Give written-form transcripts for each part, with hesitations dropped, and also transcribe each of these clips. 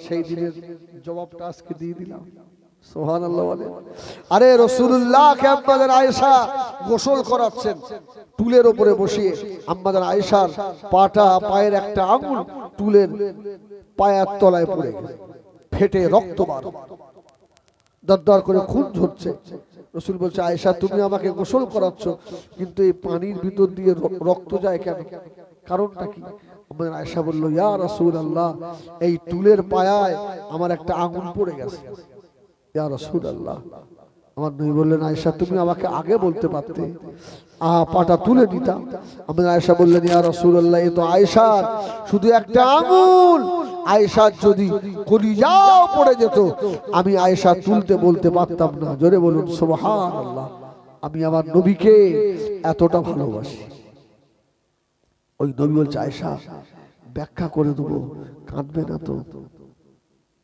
সেই দিনের জবাবটা আজকে দিয়ে দিলাম। সুবহানাল্লাহ বলে। আরে রাসূলুল্লাহকে আম্মাজান আয়েশা গোসল করাচ্ছেন টুলের উপরে বসিয়ে। আম্মাজান আয়েশার পায়ের একটা আঙুল টুলের পায়ের তলায় পড়ে গেছে, ফেটে রক্ত বার, দরদর করে খুন ঝরছে। রাসূল বলছে, আয়েশা তুমি আমাকে গোসল করাচ্ছ, কিন্তু এই পানির ভিতর দিয়ে রক্ত যায় কেন? কারণটা কি? আম্মাজান আয়েশা বলল, ইয়া রাসূলুল্লাহ, এই টুলের পায়ায় আমার একটা আঙুল পড়ে গেছে। ইয়া রাসূলুল্লাহ, আমার নবী বললেন, আয়েশা তুমি আমাকে আগে বলতে পারতে, পাটা তুলে নিতাম। আম্মাজান আয়েশা বললেন, ইয়া রাসূলুল্লাহ, এ তো আয়েশার শুধু একটা আঙুল, আয়েশার যদি কলিজাও পড়ে যেত আমি আয়েশা তুলতে বলতে পারতাম না। জোরে বলুন সুবহানাল্লাহ। আমি আমার নবীকে এতটা ভালোবাসি। ওই নবী বলছে, আয়েশা ব্যাখ্যা করে দেবো, কাঁদবে না তো?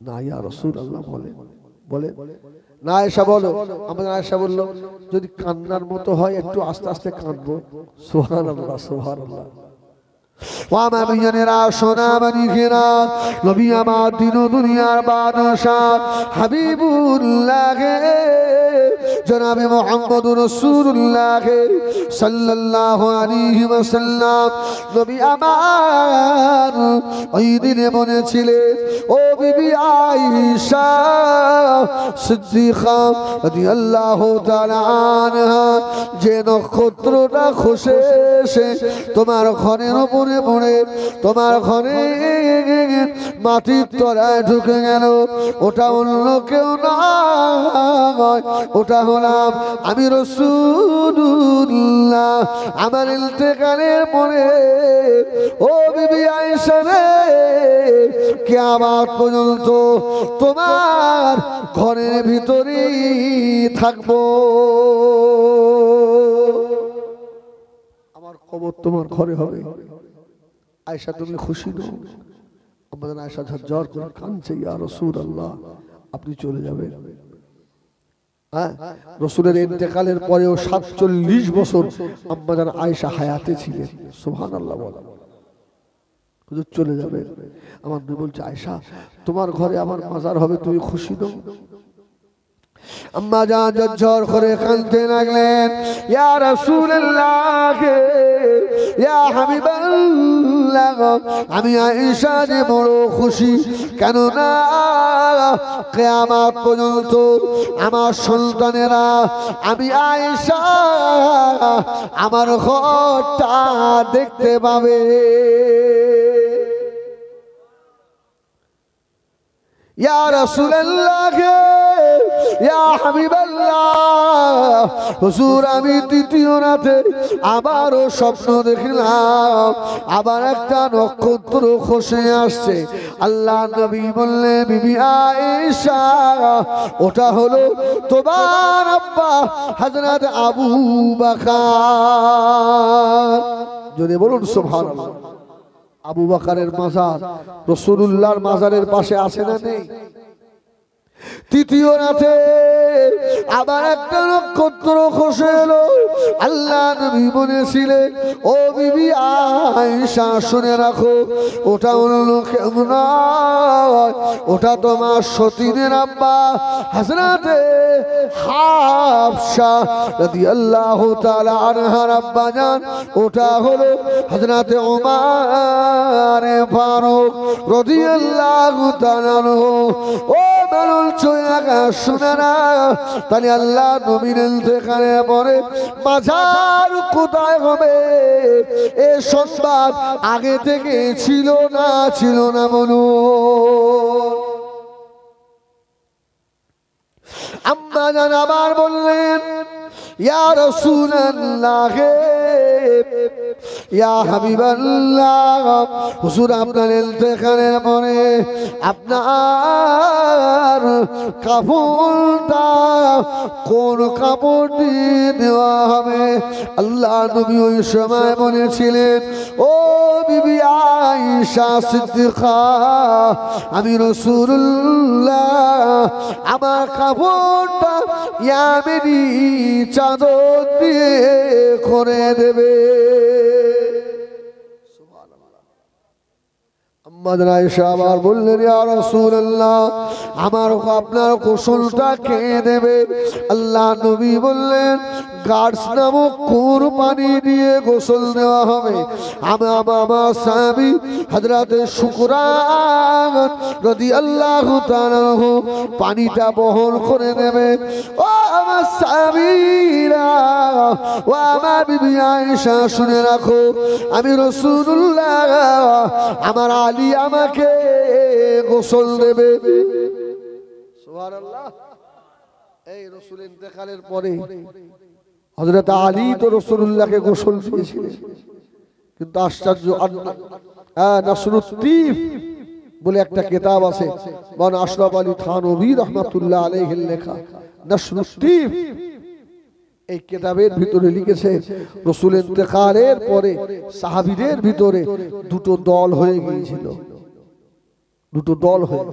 না ইয়া রাসূলুল্লাহ, বলে না আয়েশা বলো। আমাদের আয়েশা বলল, যদি কান্নার মতো হয় একটু আস্তে আস্তে কাঁদবো। সুবহানাল্লাহ সুবহানাল্লাহ। ওয়ামাবিয়ানেরা সোনামানিকেরা, নবী আমার দিন দুনিয়ার বাদশাহ হাবিবুল্লাহ জনাবে মুহাম্মদুর রাসূলুল্লাহ সাল্লাল্লাহু আলাইহি ওয়াসাল্লাম, নবী আমার ওই দিনে বলেছিলেন, ও বিবি আয়েশা সিদ্দিকা রাদিয়াল্লাহু তাআলা আনহা, যে নক্ষত্রটা খসে এসে তোমার ঘরের উপরে পড়ে তোমার ঘরে মাটির তলায় ঢুকে গেল, ওটা অন্য কেউ নয়, ওটা হলাম আমি রাসূলুল্লাহ। আমার ইন্তেকালের পরে ও বিবি আয়েশা রে, কিয়ামত পর্যন্ত তোমার ঘরের ভিতরেই থাকবো, আমার কবর তোমার ঘরে হবে। আয়েশা তুমি খুশি নও? আমাদের আয়েশা ঝরঝর করে কাঁদছে, ইয়া রাসূলুল্লাহ আপনি চলে যাবেন। হ্যাঁ, রাসূলের ইন্তেকালের পরেও ৪৭ বছর আম্মাজান আয়েশা হায়াতে ছিলেন। সুবহানাল্লাহ বলা, হুজুর চলে যাবেন। আমার নবী বলছে, আয়েশা তোমার ঘরে আমার মাজার হবে, তুমি খুশি নও? আম্মা জান ঝরঝর করে কাঁদতে লাগলেন, ইয়া রাসূলুল্লাহ, ইয়া হাবিবাল্লাহ, আমি আয়েশা যে বড় খুশি, কেননা কিয়ামত পর্যন্ত আমার সন্তানেরা আমি আয়েশা আমার ঘরটা দেখতে পাবে। ইয়া রাসূলুল্লাহ, ইয়া হাবিবাল্লাহ, হুজুর আমি তৃতীয় রাতে আবারও স্বপ্ন দেখলাম, আবার একটা নক্ষত্র খসে আসছে। আল্লাহ নবী বললেন, বিবি আয়েশা ওটা হলো তোমার আব্বা হযরত আবু বকর। যদি বলুন সুবহানাল্লাহ। আবু বকরের মাজার রাসূলুল্লাহর মাজারের পাশে আছে না নেই? তৃতীয় রাতে আবার একটা নক্ষত্র খসে এলো। আল্লাহ নবী বলেছিলেন, ও বিবি আয়েশা শুনে রাখো, ওটা অন্য কেউ নয়, ওটা তোমার সতীনের আব্বা হযরতে হাফসা রাদিয়াল্লাহু তাআলা আনহার আব্বা জান, ওটা হলো হযরতে ওমর ফারুক রাদিয়াল্লাহু তাআলা আনহু। ও মানুষ শুনে না, তাহলে আল্লাহ নবীর ইন্তেকালের পরে মাজার কোথায় হবে এ সংবাদ আগে থেকে ছিল না বলুন। আম্মা জান আবার বললেন, ইয়া রাসূলুল্লাহ, ইয়া হাবিবাল্লাহ, হুজুর আপনার ইন্তেকালের পরে আপনার কাফনটা কোন কাপড় দিয়ে দেওয়া হবে? আল্লাহ নবী ওই সময় বলেছিলেন, ও বিবি আয়েশা সিদ্দিকা, আমি রাসূলুল্লাহ আমার কাপড়টা ইয়ামেনি চাদর দিয়ে করে দেবে। আম্মা আয়েশা আবার বললেন, ইয়া রাসূলুল্লাহ, আমার আপনার গোসলটা কে দেবে? আল্লাহ নবী বললেন, গার্ডস নামক কোন পানি দিয়ে গোসল দেওয়া হবে। আমার সাহাবী হযরতে শুকরান রাদিয়াল্লাহু তাআলা পানিটা বহন করে নেবে। ও আমার সাহাবীরা, ও আমার বিবি আয়েশা, শুনে রাখো, আমি রাসূলুল্লাহ, আমার আলী আমাকে গোসল দেবে। সুবহানাল্লাহ। এই রাসূল ইন্তেকালের পরে হযরত আলী তো রাসূলুল্লাহকে গোসল দিয়েছিলেন, কিন্তু আশ্চর্য, নাসরুত্তিফ বলে একটা কিতাব আছে, মাওলানা আশরাফ আলী থানভী রাহমাতুল্লাহ আলাইহির লেখা নাসরুত্তিফ। এই কিতাবের ভিতরে লিখেছে, রাসূল ইন্তেকালের পরে সাহাবীদের ভিতরে দুটো দল হয়ে গিয়েছিল। দুটো দল হয়ে,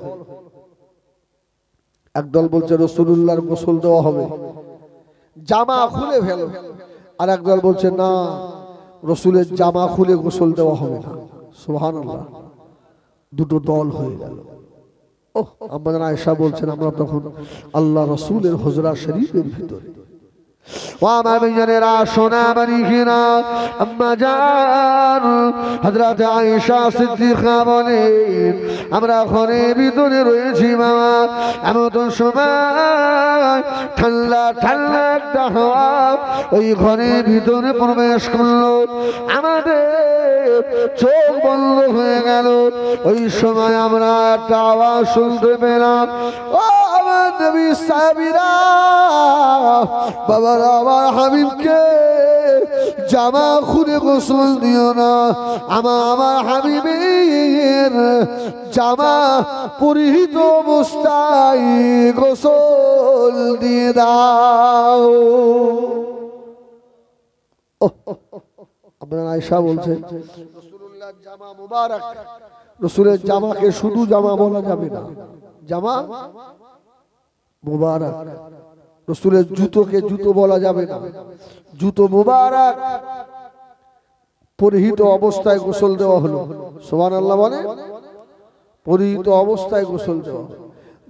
একদল বলছে রাসূলুল্লাহর গোসল দেওয়া হবে, জামা খুলে ফেলো। আর একদল বলছে না, রাসূলের জামা খুলে গোসল দেওয়া হবে না। সুবহানাল্লাহ। দুটো দল হয়ে গেল। ওহ, আম্মা আয়েশা বলছেন, আমরা তখন আল্লাহ রাসূলের হুজরা শরীফের ভিতরে, ও আমার মেয়েরা, সোনা বানিয়েরা, আম্মা জান হযরত আয়েশা সিদ্দিকা বলেন, আমরা ঘরের ভিতরে রয়েছি বাবা, এমন সময় ঠান্ডা ঠান্ডা একটা হাওয়া ওই ঘরের ভিতরে প্রবেশ করলো। আমাদের চোখ বন্ধ হয়ে গেল। ওই সময় আমরা একটা আওয়াজ শুনতে পেলাম, ও আমার নবী সাহাবীরা, বাবা আমার হাবিবকে জামা খুলে গোসল দিও না, আমার হাবিবের জামা পরিহিত অবস্থায় গোসল দিয়ে দাও। আপনার আয়েশা বলছেন, রাসূলুল্লাহর জামা মুবারক, রাসূলের জামাকে শুধু জামা বলা যাবে না, জামা মুবারক। রাসূলের জুতোকে জুতো বলা যাবে না, জুতো মুবারক পরিহিত অবস্থায় গোসল দেওয়া হলো। সুবহানাল্লাহ বলে, পরিহিত অবস্থায় গোসল দেওয়া।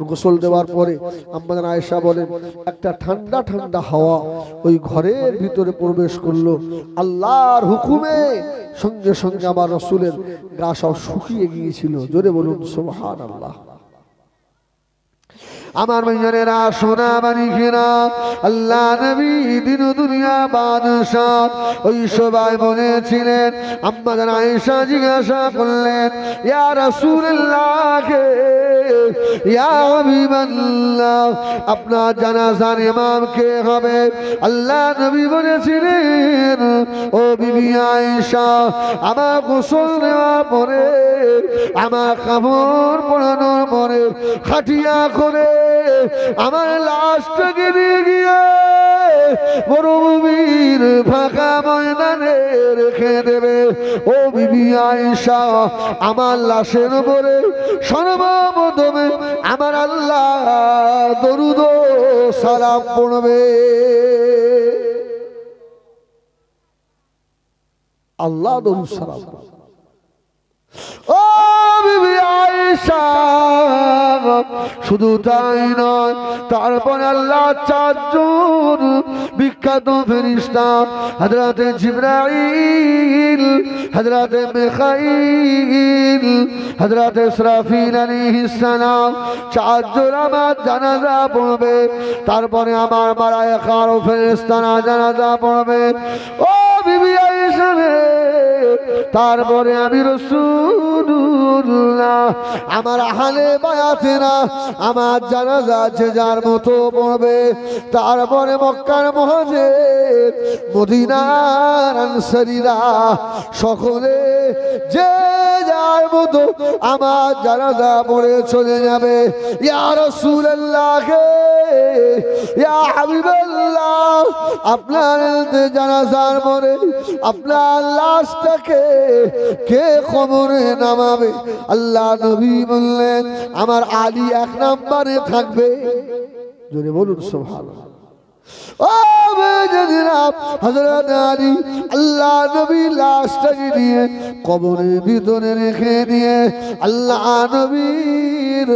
গোসল দেওয়ার পরে আম্মা আয়েশা বলেন, একটা ঠান্ডা ঠান্ডা হাওয়া ওই ঘরের ভিতরে প্রবেশ করলো। আল্লাহর হুকুমে সঙ্গে সঙ্গে আমার রাসূলের গা সব শুকিয়ে গিয়েছিল। জোরে বলুন সুবহানাল্লাহ। আমার মেয়েরা, সোনা বানিয়েরা, আল্লাহ নবী দিন দুনিয়া বাদশাহ, ওই সবাই বলেছিলেন। আম্মা আয়েশা জিজ্ঞাসা করলেন, ইয়া রাসূলুল্লাহ, ইয়া হাবিবাল্লাহ, আপনার জানাজার ইমাম কে হবে? আল্লাহ নবী বলেছিলেন, ও বিবি আয়েশা, আমার গোসল নেওয়ার পরে, আমার কাপড় পরানোর পরে খাটিয়া করে আমার লাশটাকে নিয়ে গিয়ে মরুভূমির ফাঁকা ময়দানে রেখে দেবে। ও বিবি আয়েশা, আমার লাশের উপরে সর্বপ্রথমে আমার আল্লাহ দরুদ ও সালাম পড়বে। আল্লাহ দরুদ সালাম। ও বিবি আয়েশা, শুধু তাই নয়, তারপরে আল্লাহ চারজন বিখ্যাত ফেরেশতা, হযরতে জিবরাইল, হযরতে মিকাইল, হযরতে ইসরাফিল আলাইহিস সালাম, চারজন আমার জানাজা পড়বে। তারপরে আমার মালায়েকা ও ফেরেশতারা জানাজা পড়বে। ও বিবি আয়েশা, তারপরে আমি রাসূলুল্লাহ, আমার আহলে বায়াতেরা আমার জানাজা যে যার মতো পড়বে। তারপরে মক্কার মুহাজির, মদিনার আনসারীরা সকলে যে যার মতো আমার জানাজা পড়ে চলে যাবে। ইয়া রাসূলুল্লাহ, ইয়া হাবিবাল্লাহ, আপনার জানাজার পরে আপনার লাশটাকে কে কবরে নামাবে? আল্লাহ নবী বললেন, আমার আলী এক নম্বরে থাকবে। জোরে বলুন সুবহানাল্লাহ। হযরত আলী আল্লাহ নবী লাশটাকে নিয়ে কবরের ভিতরে রেখে দিয়ে আল্লাহ নবীর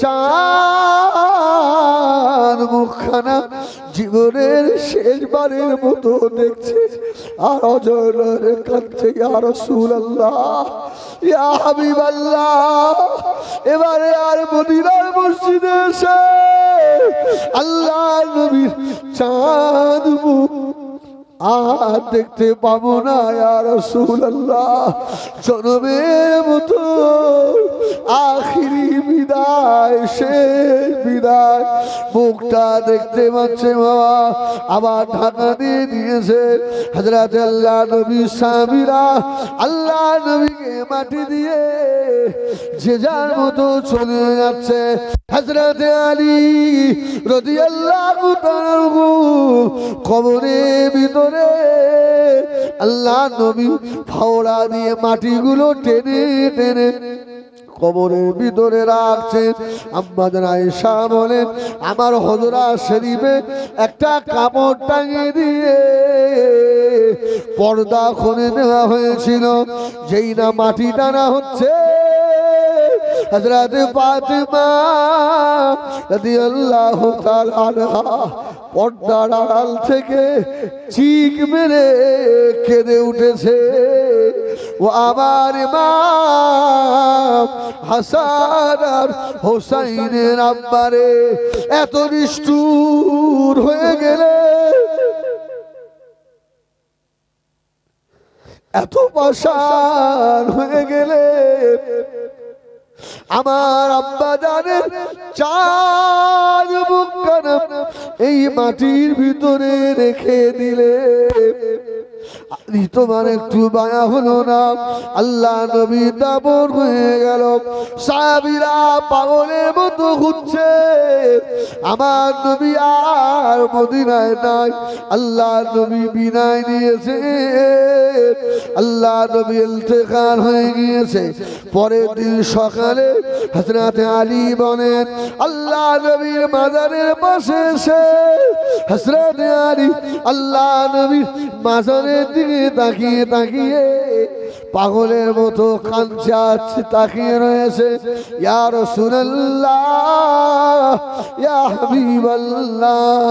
চাঁদ মুখখানা জীবনের শেষবারের মতো দেখছে আর অজরে কাঁদছে, ইয়া রাসূলুল্লাহ, ইয়া হাবিবাল্লাহ। এবারে আর মদিনার মসজিদে এসে আল্লাহ নবীর চাঁদ মুখ আর দেখতে পাবো না, ইয়া রাসূলুল্লাহ। জনমের মতো আখিরি বিদায়, শেষ বিদায় মুখটা দেখতে পাচ্ছে বাবা। আবার ঢাকা দিয়ে দিয়েছে হযরত আল্লাহ নবী সাহাবীরা আল্লাহ নবীকে মাটি দিয়ে যে যার মতো চলে যাচ্ছে। হযরত আলী রাদিয়াল্লাহু তাআলা কবরের ভিতরে আল্লাহ নবী ফাওড়া দিয়ে মাটিগুলো টেনে টেনে কবরের ভিতরে রাখছে। আম্মা জান আয়েশা বলেন, আমার হুজরা শরীফে একটা কাপড় টাঙিয়ে দিয়ে পর্দা খুলে দেওয়া হয়েছিল। যেই না মাটি টানা হচ্ছে, হযরত ফাতিমা রাদিয়াল্লাহু তাআলা আনহা পর্দার আড়াল থেকে চিক মেরে কেঁদে উঠেছে। ও আমার ইমাম হাসান আর হোসাইনের আব্বারে, এত নিষ্ঠুর হয়ে গেলে, এত পাষাণ হয়ে গেলে, আমার আব্বা জানের চাঁদ মুখখানা এই মাটির ভিতরে রেখে দিলে তোমার একটু মায়া হলো না? আল্লাহ নবী দাবর হয়ে গেল। সাহাবীরা পাগলের মতো ঘুরছে, আমার নবী আর মদিনায় নাই। আল্লাহ নবী বিদায় নিয়েছে, আল্লাহ নবী ইন্তেকাল হয়ে গিয়েছে। পরের দিন সকালে হযরত আলী বলেন, আল্লাহ নবীর মাজারের পাশে এসে হযরত আলী আল্লাহ নবীর মাজারের দিকে তাকিয়ে তাকিয়ে পাগলের মতো কাঁদছে, তাকিয়ে রয়েছে। ইয়া রাসূলুল্লাহ, ইয়া হাবিবাল্লাহ,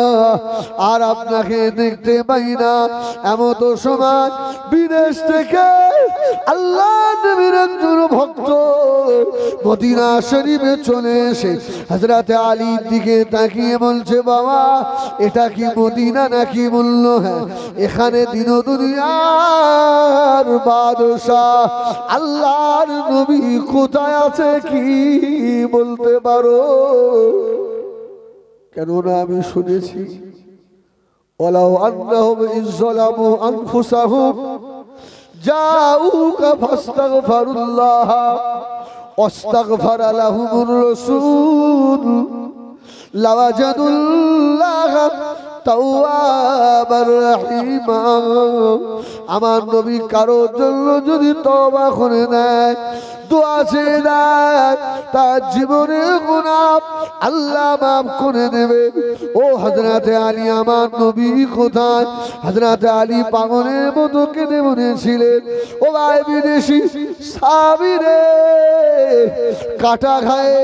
আর আপনাকে দেখতে পাই না। এমন তো সময় বিদেশ থেকে আল্লাহ নবীর একজন ভক্ত মদিনা শরীফে চলে এসে হযরত আলীর দিকে তাকিয়ে বলছে, বাবা এটা কি মদিনা নাকি? বলল হ্যাঁ, এখানে দিন দুনিয়ার বাদশাহ আল্লাহর নবী কোথায় আছে কি বলতে পারো? কেননা আমি শুনেছি, ওয়ালাউ আন্নাহুম ইযলামু আনফুসাহুম জাউকা ফাস্তাগফিরুল্লাহ ওয়াস্তাগফারা লাহুমুর রাসূল লাওয়াজাদুল্লাহ তাওয়াবার রহিমা। আমার নবী কারোর জন্য যদি তওবা করে নেয়, দোয়া চেয়ে নেয়, তার জীবনের গুনাহ আল্লাহ মাফ করে দেবে। ও হযরত আলী, আমার নবী কোথায়? হযরত আলী পাগলের মতো কেঁদে বলেছিলেন, ও ভাই বিদেশি সাহাবীরে, কাটা খায়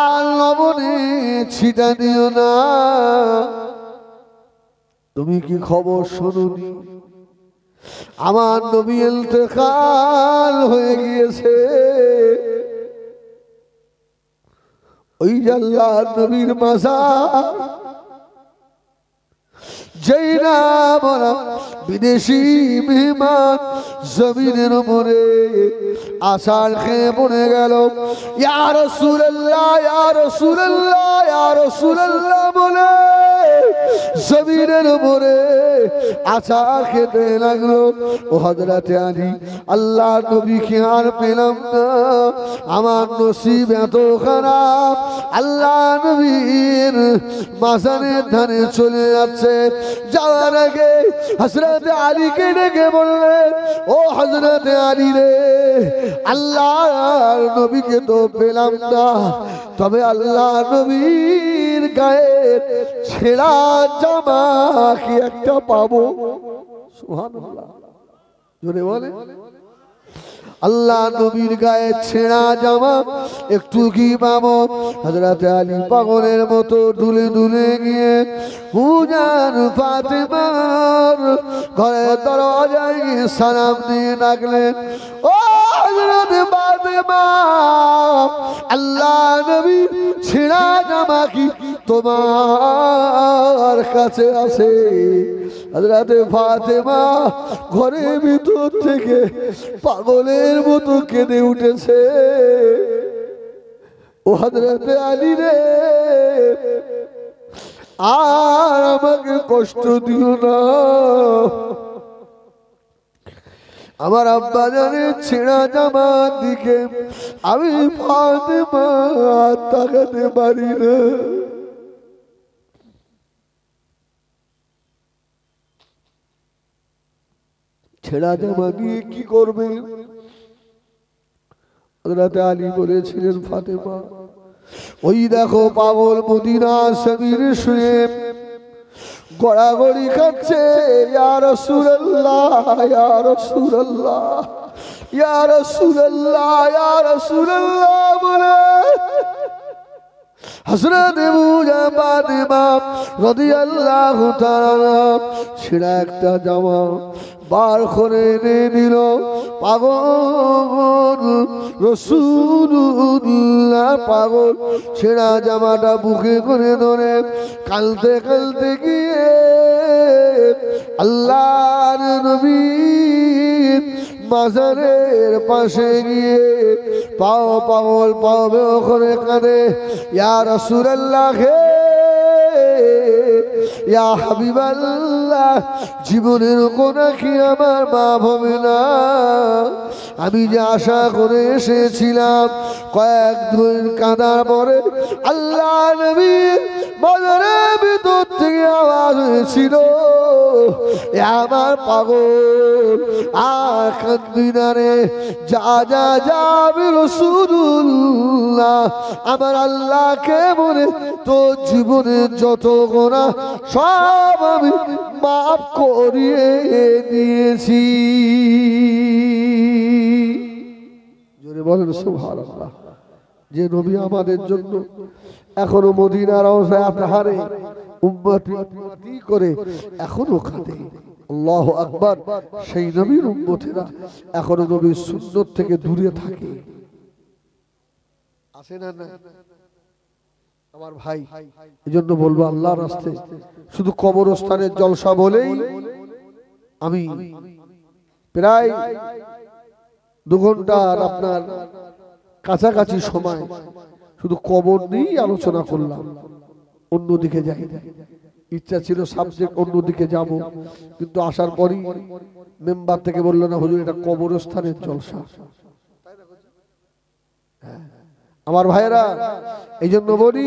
আর লবণে ছিটা দিও না। তুমি কি খবর শোনোনি? আমার নবী ইন্তেকাল হয়ে গিয়েছে। ওই আল্লাহর নবীর মাজার, যেই না বলা বিদেশি মেহমান জমিনের উপরে আসার খেয়ে পড়ে গেল। ইয়া রাসূলুল্লাহ, ইয়া রাসূলুল্লাহ, ইয়া রাসূলুল্লাহ বলে জমিনের উপরে আচার খেতে লাগলো। ও হযরত আলী, আল্লাহ নবীকে আর পেলাম না, আমার নসিব এত খারাপ। আল্লাহ নবীর মাজারের ধারে চলে যাচ্ছে, যাওয়ার আগে হযরত আলীকে ডেকে বললেন, ও হযরত আলী রে, আল্লাহর নবীকে তো পেলাম না, তবে আল্লাহ নবীর গায়ের ছেঁড়া জামা কি একটা পাবো? সুবহানাল্লাহ, জোরে বলে। আল্লাহ নবীর গায়ে ছেঁড়া জামা একটু কি পাবো? হযরত আলী পাগলের মতো দুলে দুলে গিয়ে পূজার ফাতেমার ঘরের দরজায় গিয়ে সালাম দিয়ে ডাকলেন, ও হযরত ফাতেমা, আল্লাহ নবী ছেঁড়া জামা কি তোমার কাছে আছে? হযরত ফাতেমা ঘরের ভিতর থেকে পাগলের মতো কেঁদে উঠেছে, ও হযরত আলী রে, আর আমাকে কষ্ট দিও না, আমার আব্বা জানের ছেঁড়া জামার দিকে আমি ফাতেমা তাকাতে পারি না। ছেঁড়া জামা নিয়ে কি করবে? হযরত আলী বলেছিলেন, ফাতেমা ওই দেখো পাগল মদিনা সামির শুয়ে গড়াগড়ি খাচ্ছে, ইয়া রাসূলুল্লাহ, ইয়া রাসূলুল্লাহ, ইয়া রাসূলুল্লাহ, ইয়া রাসূলুল্লাহ বলে হযরত মুজা ফাতেমা রাদিয়াল্লাহু তাআলা ছেঁড়া একটা জামা বার করে এনে দিল। পাগল রাসূলুল্লাহ পাগল ছেঁড়া জামাটা বুকে করে ধরে কাঁদতে কাঁদতে গিয়ে আল্লাহর নবীর মাজারের পাশে গিয়ে পাও পাগল পাবে ওখানে কাঁদে, ইয়া রাসূলুল্লাহ হে, ইয়া হাবিবাল্লাহ, জীবনের কোনা কি আমার মাফ হবে না? আমি যে আশা করে এসেছিলাম। কয়েকদিন কাঁদার পরে আল্লাহ নবী মাজারের ভিতর থেকে আওয়াজ হয়েছিল, আমার পাগল আর কাঁদবি না রে, যা যা যাবি রাসূলুল্লাহ, আমার আল্লাহকে বলে তোর জীবনের যত গুনাহ সব আমি মাফ করিয়ে দিয়েছি। জোরে বলেন সুবহানাল্লাহ। যে নবী আমাদের জন্য এখনো মদিনার হারে উম্মতি করে এখনো খাটে, আল্লাহু আকবার, সেই নবীর উম্মতেরা এখনো নবীর সুন্নাত থেকে দূরে থাকে। আসে না না আমার ভাই, এজন্য বলবো আল্লাহর রাস্তায় শুধু কবরস্থানের জলসা বলেই আমি প্রায় 2 ঘন্টার আপনার কাছাকাছি সময় শুধু কবর নিয়েই আলোচনা করলাম, অন্যদিকে যাই। ইচ্ছা ছিল সাবজেক্ট অন্যদিকে যাব, কিন্তু আসার পরই মেম্বার থেকে বললো না হুজুর এটা কবরস্থানের জলসা। আমার ভাইয়েরা, এই জন্য বলি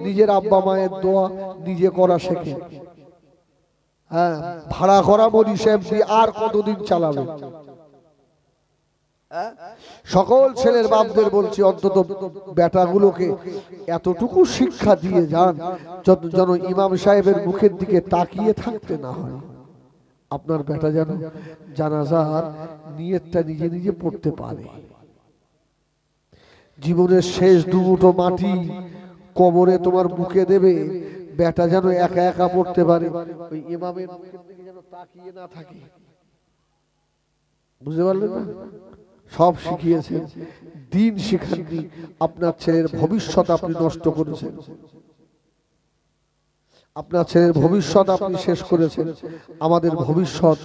নিজের আব্বা মায়ের দোয়া নিজে করা শেখে। হ্যাঁ, ভাড়া করা বলি সাহেব দিয়ে আর কতদিন চালাবে? সকল ছেলের বাপদের বলছি অন্তত বেটাগুলোকে এতটুকু শিক্ষা দিয়ে যান যেন ইমাম সাহেবের মুখের দিকে তাকিয়ে থাকতে না হয়। আপনার বেটা যেন জানাজার নিয়তটা নিজে নিজে পড়তে পারে। জীবনের শেষ 2 মুঠো মাটি কবরে তোমার বুকে দেবে, বেটা যেন একা একা পড়তে পারে, ওই ইমামের মুখের দিকে যেন তাকিয়ে না থাকে। বুঝতে পারলেন না? সব শিখিয়েছেন, দিন শিখাননি। আপনার ছেলের ভবিষ্যৎ আপনি নষ্ট করেছেন, আপনার ছেলের ভবিষ্যৎ আপনি শেষ করেছেন। আমাদের ভবিষ্যৎ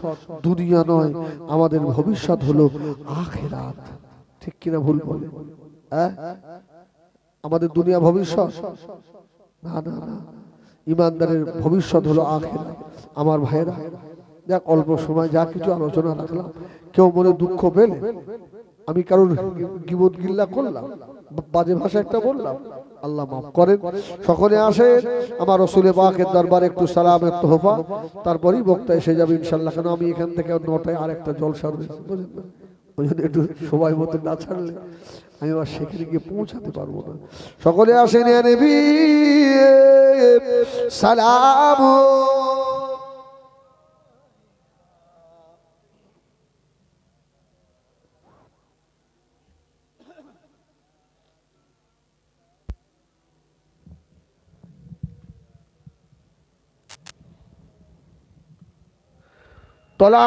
দুনিয়া নয়, আমাদের ভবিষ্যৎ হলো আখিরাত। ঠিক কিনা ভুল বলে? আমাদের দুনিয়া ভবিষ্যৎ না, না না, ইমানদারের ভবিষ্যৎ হলো আখিরাত। আমার ভাইয়েরা, দেখ অল্প সময় যা কিছু আলোচনা রাখলাম, কেউ মনে দুঃখ পেলে, আমি কারোর গীবত গিল্লা করলাম, বাজে ভাষা একটা বললাম, আল্লাহ মাফ করেন। সকলে আসে আমার রাসূল পাকের দরবারে একটু সালামের তোহফা, তারপরেই বক্তা এসে যাবে ইনশাআল্লাহ। কেন আমি এখান থেকে 9টায় আরেকটা জলসা রয়েছে, বুঝলেন না? ওই জন্য একটু সময় মতো না ছাড়লে আমি আবার সেখানে গিয়ে পৌঁছাতে পারবো না। সকলে আসেন ইয়া নবী। সালাম। طلع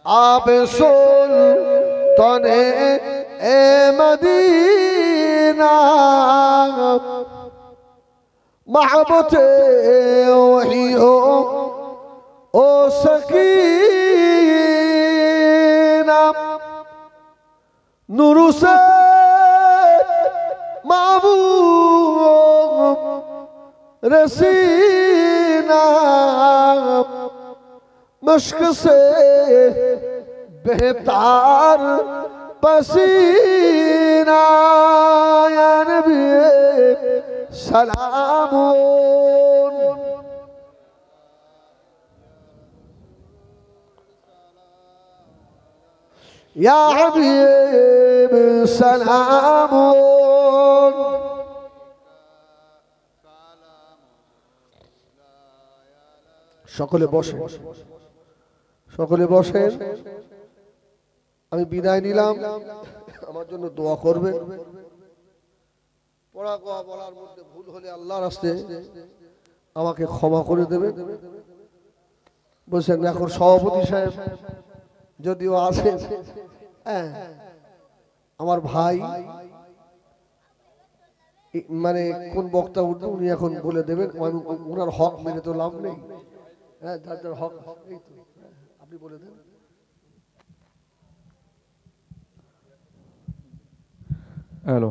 आप सुल्ताने ए मदीना महबते वही हो ओ सकीना नूर से महबूब रसीना मश्क से बेहतार पसीना या नबी सलाम या हबीब सलाम। সকলে বসে, সকলে বসেন। আমি বিদায় নিলাম, আমার জন্য দোয়া করবেন। পড়া গোয়া বলার মধ্যে ভুল হলে আল্লাহর রাস্তে আমাকে ক্ষমা করে দেবেন। বলছেন এখন সভাপতি সাহেব যদিও আছেন, হ্যাঁ আমার ভাই, মানে কোন বক্তা উঠবে উনি এখন বলে দেবেন। আমি ওনার হক মেনে তো লাভ নেই। হ্যাঁ যার যার হক আপনি বলে দেন। হ্যালো,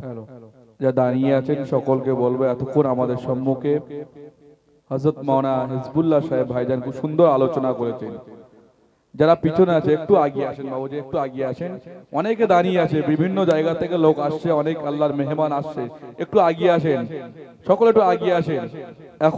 যা দাঁড়িয়ে আছেন সকলকে বলবো এতক্ষণ আমাদের সম্মুখে হযরত মাওলানা হিজবুল্লাহ সাহেব ভাইজান খুব সুন্দর আলোচনা করেছেন। যারা পিছনে আছে একটু আগিয়ে আসেন বাবুজি, একটু আগিয়ে আসেন। অনেকে দাঁড়িয়ে আছে, বিভিন্ন জায়গা থেকে লোক আসছে, অনেক আল্লাহর মেহমান আসছে, একটু আগিয়ে আসেন, সকলে একটু আগিয়ে আসেন। এখন